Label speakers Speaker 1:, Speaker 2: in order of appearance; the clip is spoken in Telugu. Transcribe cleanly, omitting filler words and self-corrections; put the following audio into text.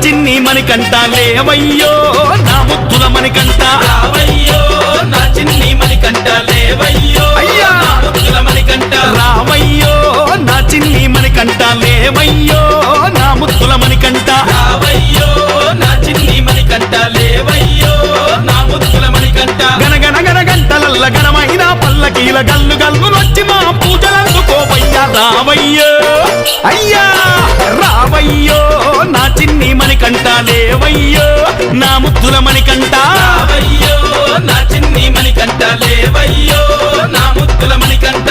Speaker 1: చిన్ని మణికంఠ లేవయ్యో నా ముద్దుల మణికంఠ
Speaker 2: రావయ్యో నా చిన్ని మణికంఠ లేవయ్యో
Speaker 1: అయ్యా
Speaker 2: నా ముద్దుల మణికంఠ
Speaker 1: రావయ్యో నా చిన్ని మణికంఠ లేవయ్యో నా ముద్దుల మణికంఠ
Speaker 2: రావయ్యో నా చిన్ని మణికంఠ లేవయ్యో నా ముద్దుల మణికంఠ
Speaker 1: గనగన గన గంటలల్ల ఘనమైన పల్లకీల గల్లు గల్లు వచ్చి మా పూజలందుకోవయ్యా రావయ్యో అయ్యా రావయ్యో నా చిన్ని మణికంఠ లేవయ్యో నా ముద్దుల మణికంఠ
Speaker 2: రావయ్యో నా చిన్ని మణికంఠ లేవయ్యో నా ముద్దుల మణికంఠ